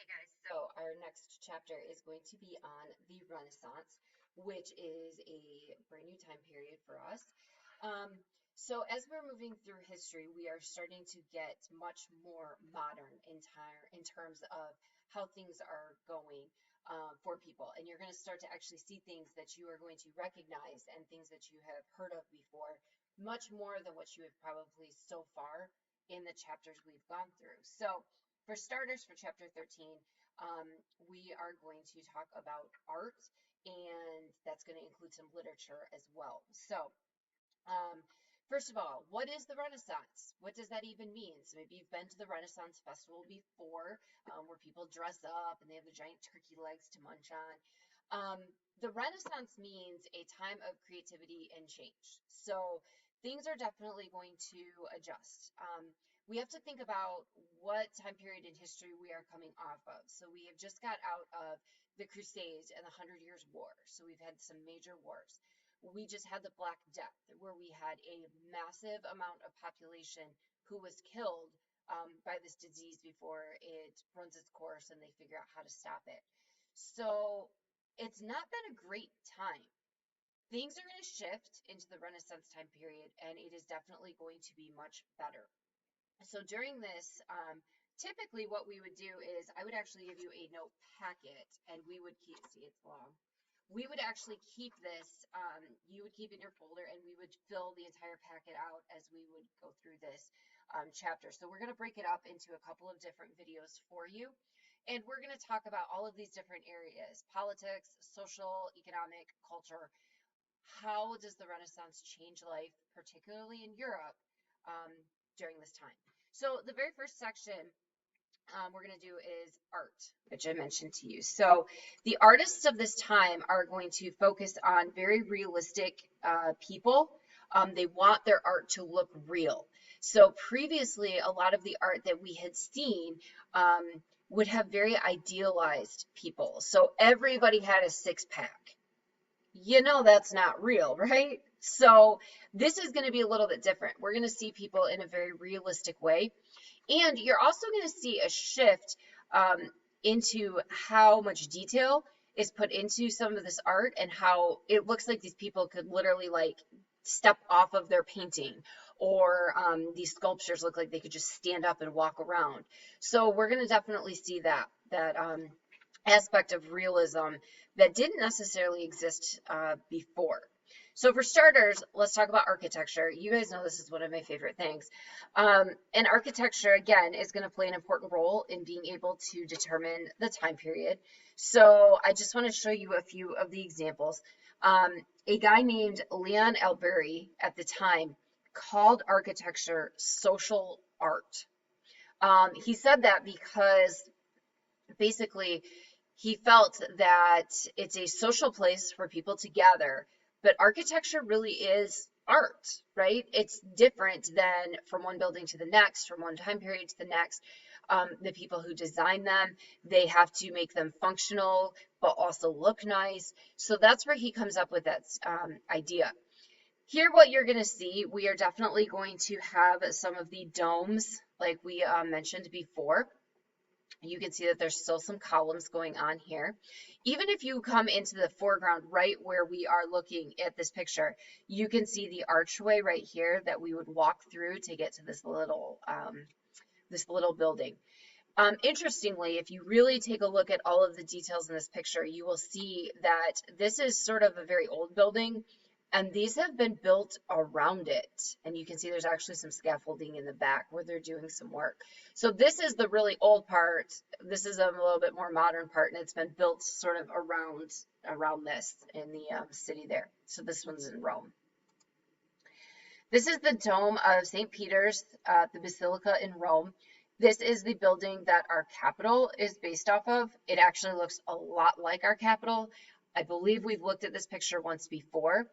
Okay, guys, so our next chapter is going to be on the Renaissance, which is a brand new time period for us. Um, so as we're moving through history, we are starting to get much more modern in terms of how things are going for people. And you're going to start to actually see things that you are going to recognize and things that you have heard of before, much more than what you have probably so far in the chapters we've gone through. So for starters, for chapter 13, um, we are going to talk about art, and that's going to include some literature as well. So, um, first of all, what is the Renaissance? What does that even mean? So maybe you've been to the Renaissance Festival before, where people dress up and they have the giant turkey legs to munch on. Um, the Renaissance means a time of creativity and change. So things are definitely going to adjust. We have to think about what time period in history we are coming off of. So we have just got out of the Crusades and the Hundred Years' War. So we've had some major wars. We just had the Black Death, where we had a massive amount of population who was killed by this disease before it runs its course and they figure out how to stop it. So it's not been a great time. Things are going to shift into the Renaissance time period, and it is definitely going to be much better. So during this, typically what we would do is I would actually give you a note packet, and we would keep, see, it's long. We would actually keep this, you would keep it in your folder, and we would fill the entire packet out as we would go through this chapter. So we're going to break it up into a couple of different videos for you. And we're going to talk about all of these different areas: politics, social, economic, culture. How does the Renaissance change life, particularly in Europe, um, during this time? So the very first section we're going to do is art, which I mentioned to you. So the artists of this time are going to focus on very realistic people. They want their art to look real. So previously, a lot of the art that we had seen would have very idealized people. So everybody had a six pack. That's not real, right? So this is going to be a little bit different. We're going to see people in a very realistic way. And you're also going to see a shift into how much detail is put into some of this art, and how it looks like these people could literally like step off of their painting, or these sculptures look like they could just stand up and walk around. So we're going to definitely see that aspect of realism that didn't necessarily exist before. So for starters, let's talk about architecture. You guys know this is one of my favorite things. And architecture, again, is going to play an important role in being able to determine the time period. So I just want to show you a few of the examples. A guy named Leon Alberi at the time called architecture social art. He said that because basically he felt that it's a social place for people to gather, but architecture really is art, right? It's different than from one building to the next, from one time period to the next. The people who design them, they have to make them functional, but also look nice. So that's where he comes up with that idea. Here, what you're going to see, we are definitely going to have some of the domes, like we mentioned before. You can see that there's still some columns going on here. Even if you come into the foreground right where we are looking at this picture, you can see the archway right here that we would walk through to get to this little building. Interestingly, if you really take a look at all of the details in this picture, you will see that this is sort of a very old building, and these have been built around it. And you can see there's actually some scaffolding in the back where they're doing some work. So this is the really old part. This is a little bit more modern part, and it's been built sort of around this in the city there. So this one's in Rome. This is the dome of St. Peter's, the Basilica in Rome. This is the building that our Capitol is based off of. It actually looks a lot like our Capitol. I believe we've looked at this picture once before.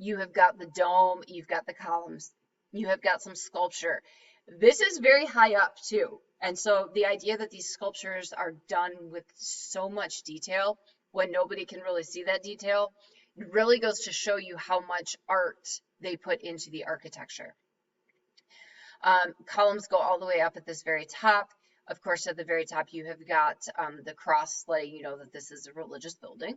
You have got the dome, you've got the columns, you have got some sculpture. This is very high up too. And so the idea that these sculptures are done with so much detail when nobody can really see that detail, it really goes to show you how much art they put into the architecture. Columns go all the way up at this very top. Of course, at the very top, you have got the cross letting you know that this is a religious building.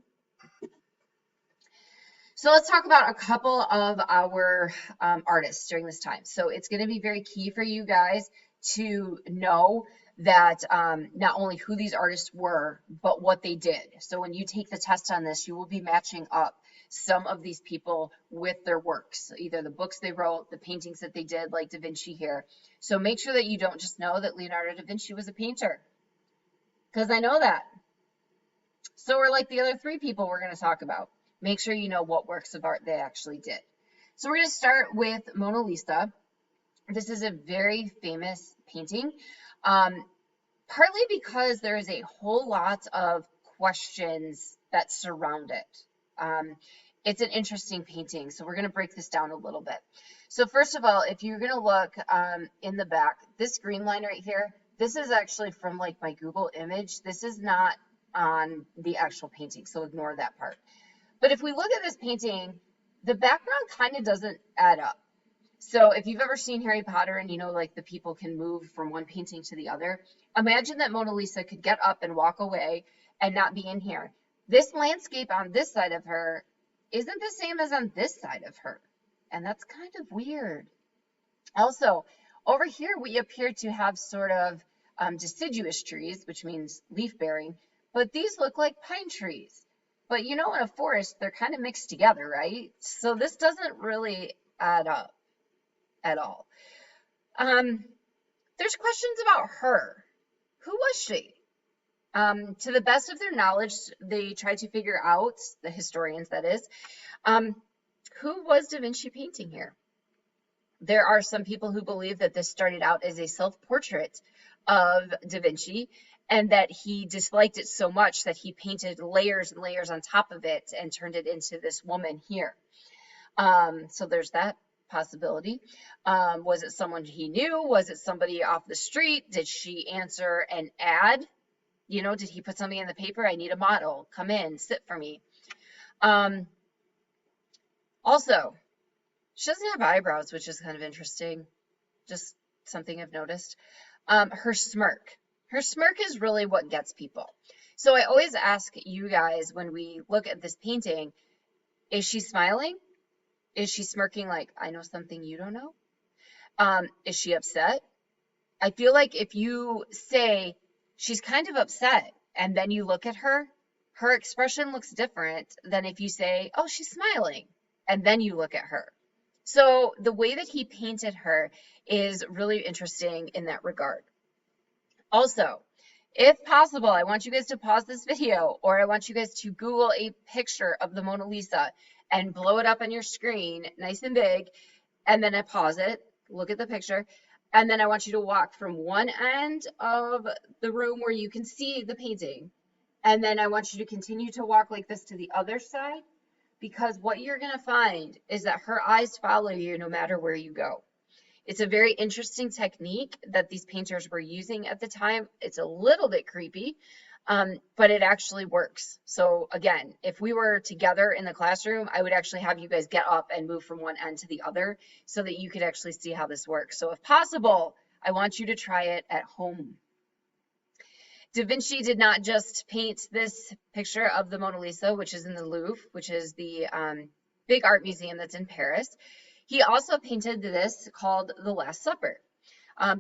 So let's talk about a couple of our artists during this time. So it's going to be very key for you guys to know that not only who these artists were, but what they did. So when you take the test on this, you will be matching up some of these people with their works, either the books they wrote, the paintings that they did, like Da Vinci here. So make sure that you don't just know that Leonardo da Vinci was a painter, because I know that. So we're like the other three people we're going to talk about. Make sure you know what works of art they actually did. So we're going to start with Mona Lisa. This is a very famous painting, partly because there is a whole lot of questions that surround it. It's an interesting painting, so we're going to break this down a little bit. So first of all, if you're going to look in the back, this green line right here, this is actually from like my Google image. This is not on the actual painting, so ignore that part. But if we look at this painting, the background kind of doesn't add up. So if you've ever seen Harry Potter and you know like the people can move from one painting to the other, imagine that Mona Lisa could get up and walk away and not be in here. This landscape on this side of her isn't the same as on this side of her. And that's kind of weird. Also, over here we appear to have sort of deciduous trees, which means leaf bearing, but these look like pine trees. But you know, in a forest, they're kind of mixed together, right? So this doesn't really add up at all. There's questions about her. Who was she? To the best of their knowledge, they tried to figure out, the historians that is, who was Da Vinci painting here? There are some people who believe that this started out as a self-portrait of Da Vinci, and that he disliked it so much that he painted layers and layers on top of it and turned it into this woman here. So there's that possibility. Was it someone he knew? Was it somebody off the street? Did she answer an ad? You know, did he put something in the paper? I need a model. Come in, sit for me. Also, she doesn't have eyebrows, which is kind of interesting. Just something I've noticed. Her smirk. Her smirk is really what gets people. So I always ask you guys when we look at this painting, is she smiling? Is she smirking like, I know something you don't know? Is she upset? I feel like if you say she's kind of upset and then you look at her, her expression looks different than if you say, oh, she's smiling, and then you look at her. So the way that he painted her is really interesting in that regard. Also, if possible, I want you guys to pause this video, or I want you guys to Google a picture of the Mona Lisa and blow it up on your screen nice and big, and then I pause it, look at the picture, and then I want you to walk from one end of the room where you can see the painting, and then I want you to continue to walk like this to the other side, because what you're going to find is that her eyes follow you no matter where you go. It's a very interesting technique that these painters were using at the time. It's a little bit creepy, but it actually works. So again, if we were together in the classroom, I would actually have you guys get up and move from one end to the other so that you could actually see how this works. So if possible, I want you to try it at home. Da Vinci did not just paint this picture of the Mona Lisa, which is in the Louvre, which is the big art museum that's in Paris. He also painted this called The Last Supper.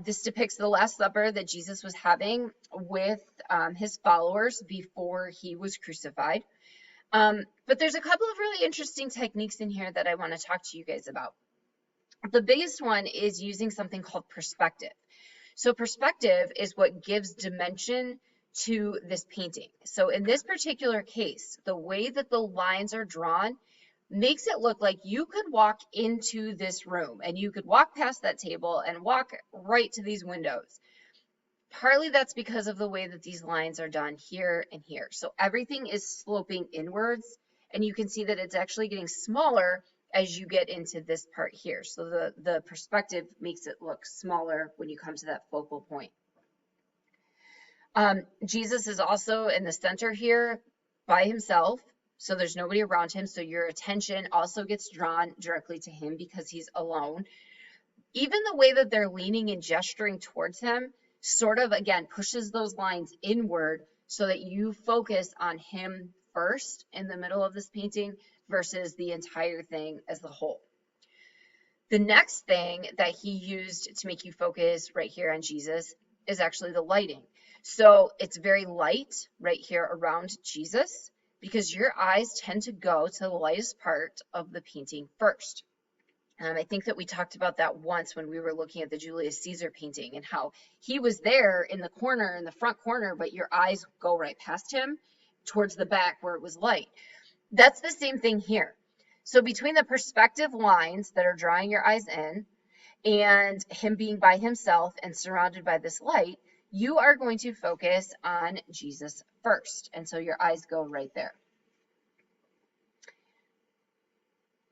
This depicts the Last Supper that Jesus was having with his followers before he was crucified. But there's a couple of really interesting techniques in here that I want to talk to you guys about. The biggest one is using something called perspective. So perspective is what gives dimension to this painting. So in this particular case, the way that the lines are drawn makes it look like you could walk into this room and you could walk past that table and walk right to these windows. Partly that's because of the way that these lines are done here and here. So everything is sloping inwards, and you can see that it's actually getting smaller as you get into this part here. So the perspective makes it look smaller when you come to that focal point. Jesus is also in the center here by himself. So there's nobody around him. So your attention also gets drawn directly to him because he's alone. Even the way that they're leaning and gesturing towards him sort of, again, pushes those lines inward so that you focus on him first in the middle of this painting versus the entire thing as the whole. The next thing that he used to make you focus right here on Jesus is actually the lighting. So it's very light right here around Jesus because your eyes tend to go to the lightest part of the painting first. I think that we talked about that once when we were looking at the Julius Caesar painting and how he was there in the corner, in the front corner, but your eyes go right past him towards the back where it was light. That's the same thing here. So between the perspective lines that are drawing your eyes in and him being by himself and surrounded by this light, you are going to focus on Jesus first. And so your eyes go right there.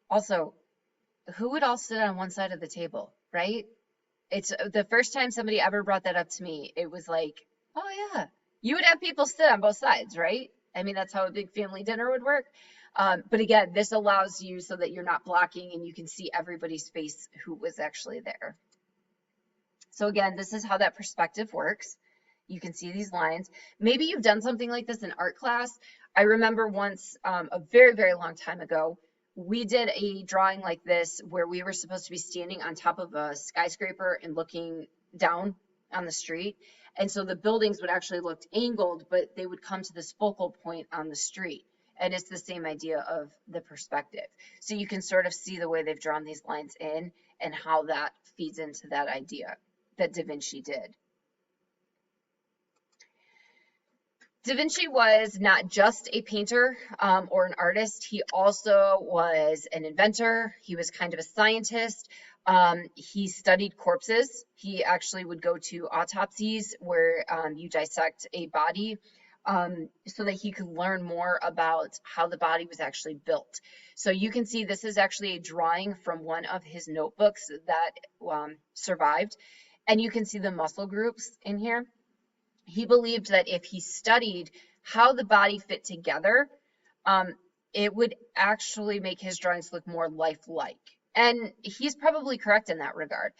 Also, who would all sit on one side of the table, right? It's the first time somebody ever brought that up to me. It was like, oh yeah, you would have people sit on both sides, right? I mean, that's how a big family dinner would work. But again, this allows you so that you're not blocking and you can see everybody's face who was actually there. So again, this is how that perspective works. You can see these lines. Maybe you've done something like this in art class. I remember once, a very, very long time ago, we did a drawing like this where we were supposed to be standing on top of a skyscraper and looking down on the street. And so the buildings would actually look angled, but they would come to this focal point on the street. And it's the same idea of the perspective. So you can sort of see the way they've drawn these lines in and how that feeds into that idea that Da Vinci did. Da Vinci was not just a painter or an artist. He also was an inventor. He was kind of a scientist. He studied corpses. He actually would go to autopsies where you dissect a body so that he could learn more about how the body was actually built. So you can see this is actually a drawing from one of his notebooks that survived. And you can see the muscle groups in here. He believed that if he studied how the body fit together, it would actually make his drawings look more lifelike. And he's probably correct in that regard.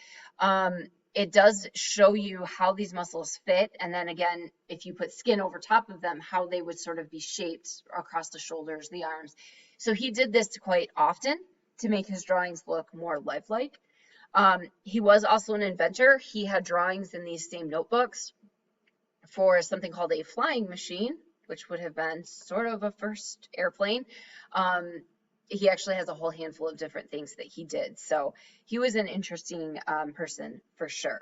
It does show you how these muscles fit. And then again, if you put skin over top of them, how they would sort of be shaped across the shoulders, the arms. So he did this quite often to make his drawings look more lifelike. He was also an inventor. He had drawings in these same notebooks for something called a flying machine, which would have been sort of a first airplane. He actually has a whole handful of different things that he did. So he was an interesting person for sure.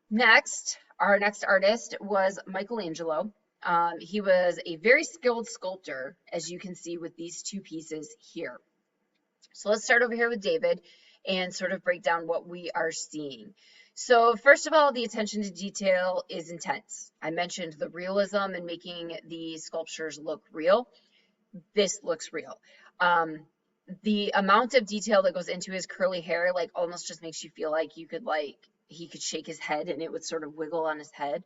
Next, our next artist was Michelangelo. He was a very skilled sculptor, as you can see with these two pieces here. So let's start over here with David and sort of break down what we are seeing. So first of all, the attention to detail is intense. I mentioned the realism and making the sculptures look real. This looks real. The amount of detail that goes into his curly hair, like almost just makes you feel like you could he could shake his head and it would sort of wiggle on his head.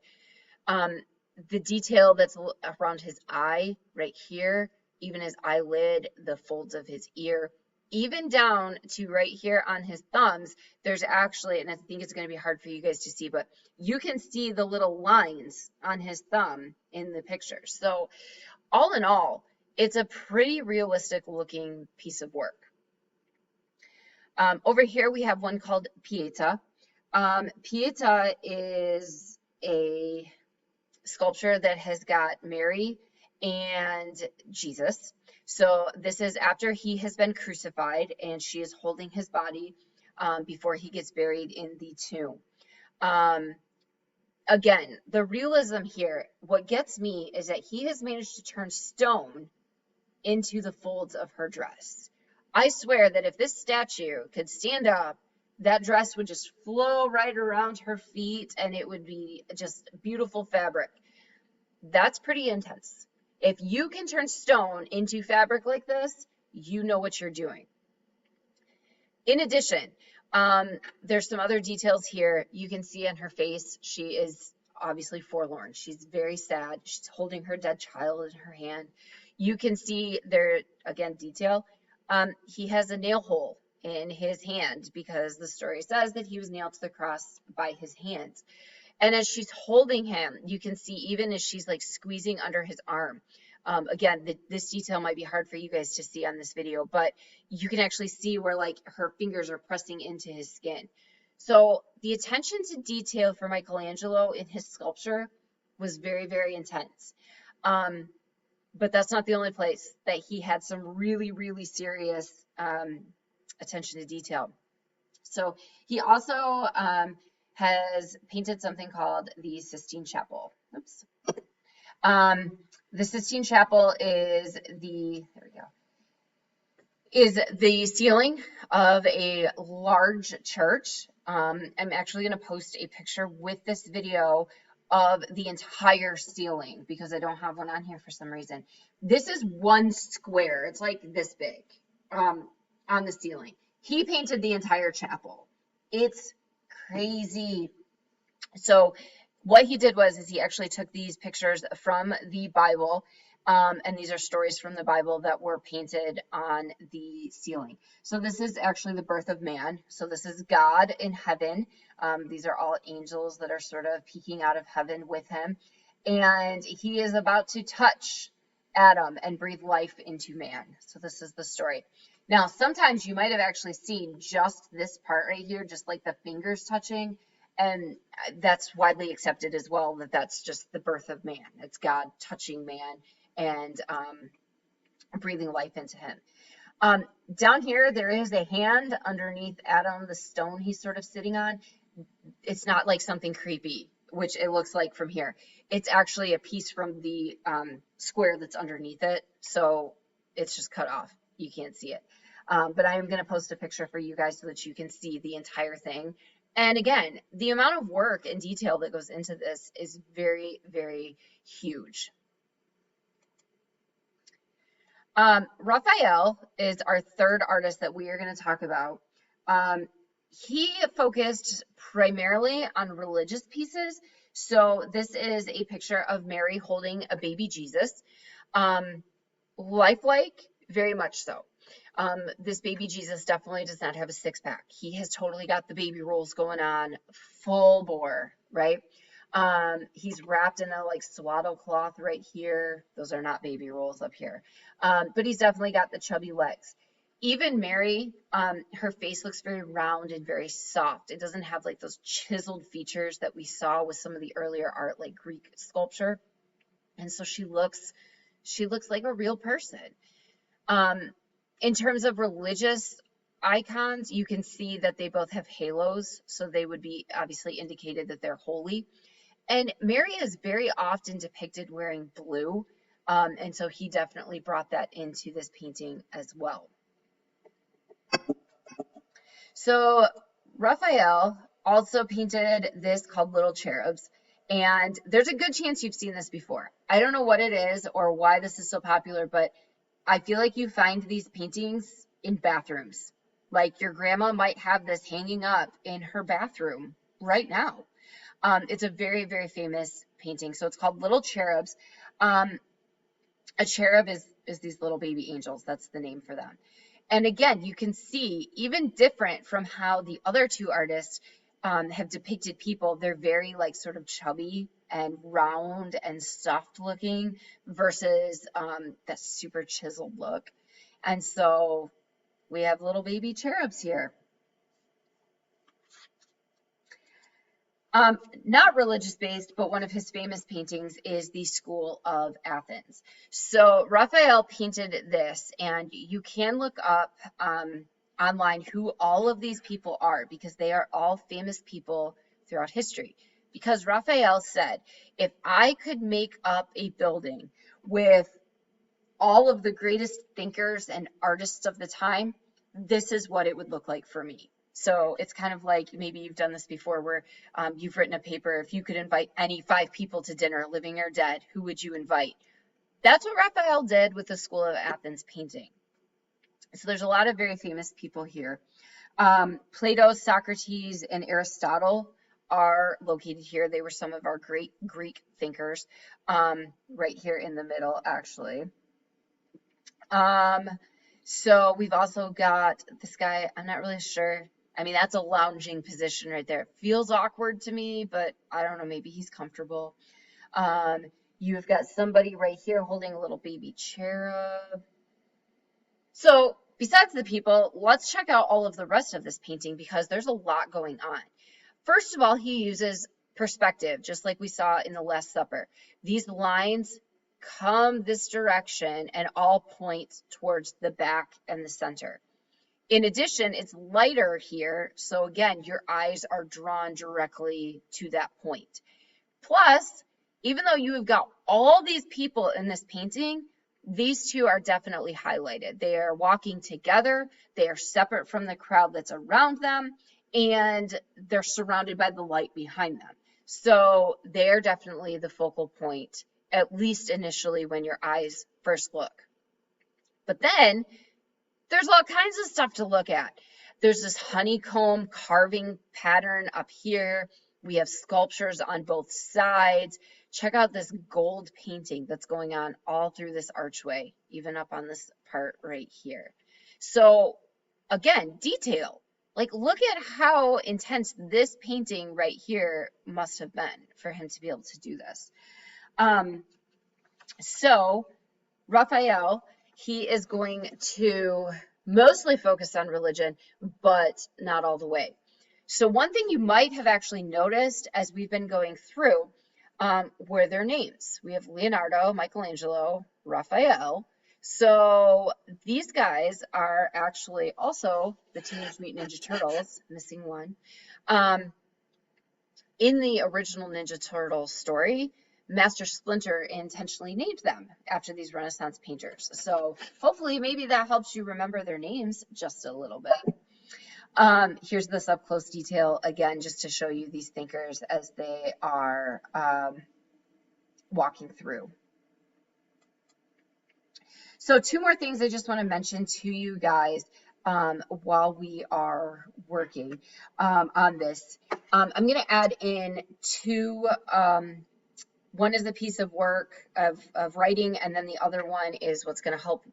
The detail that's around his eye right here, even his eyelid, the folds of his ear, even down to right here on his thumbs, there's actually, and I think it's going to be hard for you guys to see, but you can see the little lines on his thumb in the picture. So all in all, it's a pretty realistic looking piece of work. Over here, we have one called Pieta. Pieta is a sculpture that has got Mary and Jesus. So this is after he has been crucified and she is holding his body before he gets buried in the tomb. Again, the realism here, what gets me is that he has managed to turn stone into the folds of her dress. I swear that if this statue could stand up, that dress would just flow right around her feet and it would be just beautiful fabric. That's pretty intense. If you can turn stone into fabric like this, you know what you're doing. In addition, there's some other details here. You can see on her face, she is obviously forlorn. She's very sad. She's holding her dead child in her hand. You can see there, again, detail. He has a nail hole in his hand, because the story says that he was nailed to the cross by his hands. And as she's holding him, you can see even as she's like squeezing under his arm. Again, this detail might be hard for you guys to see on this video, but you can actually see where like her fingers are pressing into his skin. So the attention to detail for Michelangelo in his sculpture was very, very intense. But that's not the only place that he had some really, really serious attention to detail. So he also has painted something called the Sistine Chapel. Oops. The Sistine Chapel is the ceiling of a large church. I'm actually going to post a picture with this video of the entire ceiling because I don't have one on here for some reason. This is one square. It's like this big on the ceiling. He painted the entire chapel. It's crazy. So what he did was he actually took these pictures from the Bible, and these are stories from the Bible that were painted on the ceiling. So this is actually the birth of man. So this is God in heaven. These are all angels that are sort of peeking out of heaven with him. And he is about to touch Adam and breathe life into man. So this is the story. Now, sometimes you might have actually seen just this part right here, just like the fingers touching. And that's widely accepted as well, that that's just the birth of man. It's God touching man and breathing life into him. Down here, there is a hand underneath Adam, the stone he's sort of sitting on. It's not like something creepy, which it looks like from here. It's actually a piece from the square that's underneath it. So it's just cut off. You can't see it. But I am going to post a picture for you guys so that you can see the entire thing. And again, the amount of work and detail that goes into this is very, very huge. Raphael is our third artist that we are going to talk about. He focused primarily on religious pieces. So this is a picture of Mary holding a baby Jesus. Lifelike, very much so. This baby Jesus definitely does not have a six-pack. He has totally got the baby rolls going on, full bore, right? He's wrapped in a like swaddle cloth right here. Those are not baby rolls up here. But he's definitely got the chubby legs. Even Mary, her face looks very round and very soft. It doesn't have like those chiseled features that we saw with some of the earlier art, like Greek sculpture. And so she looks like a real person. In terms of religious icons, you can see that they both have halos, so they would be obviously indicated that they're holy. And Mary is very often depicted wearing blue, and so he definitely brought that into this painting as well. So Raphael also painted this called Little Cherubs, and there's a good chance you've seen this before. I don't know what it is or why this is so popular, but I feel like you find these paintings in bathrooms. Like your grandma might have this hanging up in her bathroom right now. It's a very, very famous painting. So it's called Little Cherubs. A cherub is these little baby angels. That's the name for them. And again, you can see, even different from how the other two artists have depicted people, they're very like sort of chubby and round and soft looking versus that super chiseled look. And so we have little baby cherubs here. Not religious based, but one of his famous paintings is the School of Athens. So Raphael painted this, and you can look up online who all of these people are, because they are all famous people throughout history. Because Raphael said, if I could make up a building with all of the greatest thinkers and artists of the time, this is what it would look like for me. So it's kind of like, maybe you've done this before, where you've written a paper, if you could invite any 5 people to dinner, living or dead, who would you invite? That's what Raphael did with the School of Athens painting. So there's a lot of very famous people here. Plato, Socrates, and Aristotle are located here. They were some of our great Greek thinkers, right here in the middle, actually. So we've also got this guy, I'm not really sure. I mean, that's a lounging position right there. It feels awkward to me, but I don't know, maybe he's comfortable. Um, you've got somebody right here holding a little baby cherub. So besides the people, let's check out all of the rest of this painting because there's a lot going on. First of all, he uses perspective, just like we saw in the Last Supper. These lines come this direction and all point towards the back and the center. In addition, it's lighter here, so again, your eyes are drawn directly to that point. Plus, even though you have got all these people in this painting, these two are definitely highlighted. They are walking together, they are separate from the crowd that's around them, and they're surrounded by the light behind them. So they're definitely the focal point, at least initially when your eyes first look. But then there's all kinds of stuff to look at. There's this honeycomb carving pattern up here. We have sculptures on both sides. Check out this gold painting that's going on all through this archway, even up on this part right here. So again, detail. Like, look at how intense this painting right here must have been for him to be able to do this. So Raphael, he is going to mostly focus on religion, but not all the way. So one thing you might have actually noticed as we've been going through were their names. We have Leonardo, Michelangelo, Raphael. So these guys are actually also the Teenage Mutant Ninja Turtles, missing one. In the original Ninja Turtle story, Master Splinter intentionally named them after these Renaissance painters. So hopefully maybe that helps you remember their names just a little bit. Here's this up close detail again, just to show you these thinkers as they are walking through. So two more things I just want to mention to you guys while we are working on this. I'm going to add in two, one is a piece of work of writing, and then the other one is what's going to help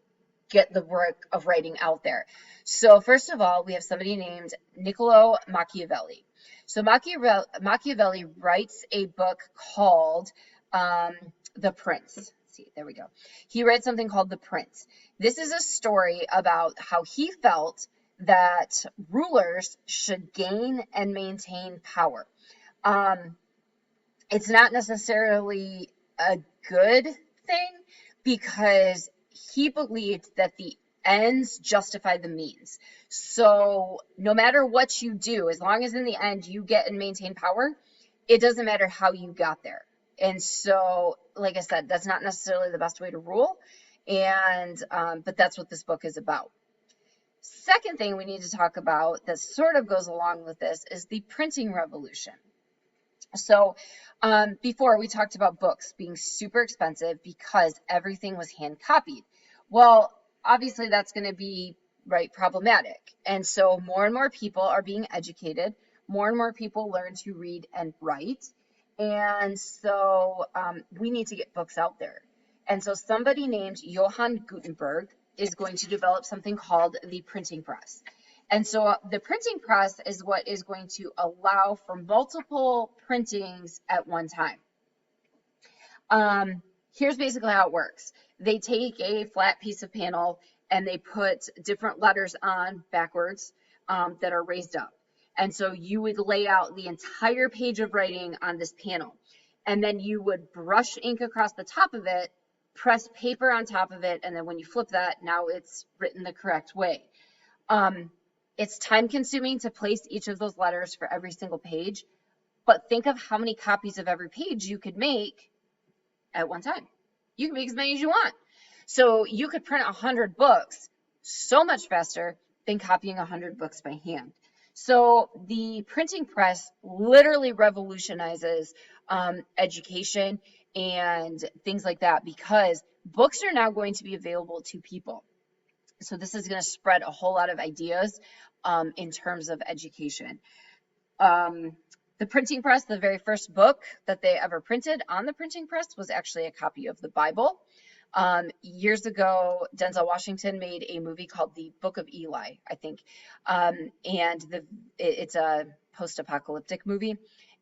get the work of writing out there. So first of all, we have somebody named Niccolo Machiavelli. So Machiavelli writes a book called The Prince. Let's see, there we go. He writes something called The Prince. This is a story about how he felt that rulers should gain and maintain power. It's not necessarily a good thing because he believed that the ends justify the means. So no matter what you do, as long as in the end you get and maintain power, it doesn't matter how you got there. And so, like I said, that's not necessarily the best way to rule. And but that's what this book is about. Second thing we need to talk about that sort of goes along with this is the printing revolution. So before we talked about books being super expensive because everything was hand copied. Well, obviously that's going to be problematic. And so more and more people are being educated. More and more people learn to read and write. And so we need to get books out there. And so somebody named Johann Gutenberg is going to develop something called the printing press. And so the printing press is what is going to allow for multiple printings at one time. Here's basically how it works. They take a flat piece of panel and they put different letters on backwards that are raised up. And so you would lay out the entire page of writing on this panel. And then you would brush ink across the top of it, press paper on top of it, and then when you flip that, now it's written the correct way. It's time consuming to place each of those letters for every single page, but think of how many copies of every page you could make at one time. You can make as many as you want. So you could print 100 books so much faster than copying 100 books by hand. So the printing press literally revolutionizes education and things like that because books are now going to be available to people. So this is going to spread a whole lot of ideas in terms of education. The printing press, the very first book that they ever printed on the printing press was actually a copy of the Bible. Years ago, Denzel Washington made a movie called The Book of Eli, I think. And it's a post-apocalyptic movie.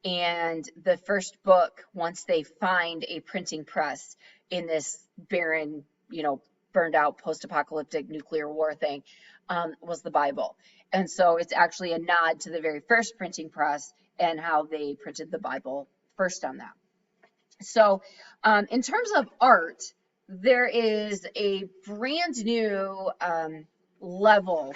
And the first book, once they find a printing press in this barren, burned out post-apocalyptic nuclear war thing, was the Bible. And so it's actually a nod to the very first printing press and how they printed the Bible first on that. So, in terms of art, there is a brand new level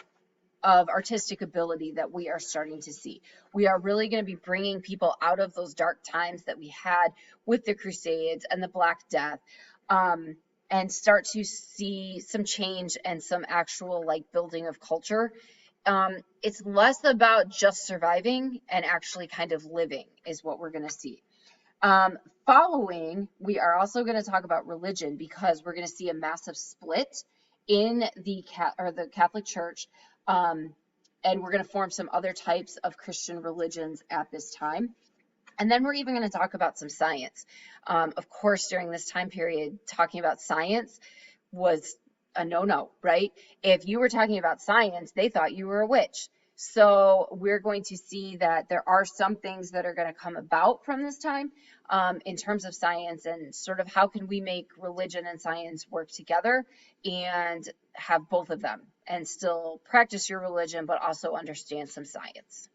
of artistic ability that we are starting to see. We are really going to be bringing people out of those dark times that we had with the Crusades and the Black Death, and start to see some change and some actual like building of culture. It's less about just surviving and actually kind of living is what we're going to see. Following, we are also going to talk about religion because we're going to see a massive split in the Catholic Church, and we're going to form some other types of Christian religions at this time. And then we're even going to talk about some science. Of course, during this time period, talking about science was a no-no, right? If you were talking about science, they thought you were a witch. So we're going to see that there are some things that are going to come about from this time in terms of science and sort of how can we make religion and science work together and have both of them and still practice your religion, but also understand some science.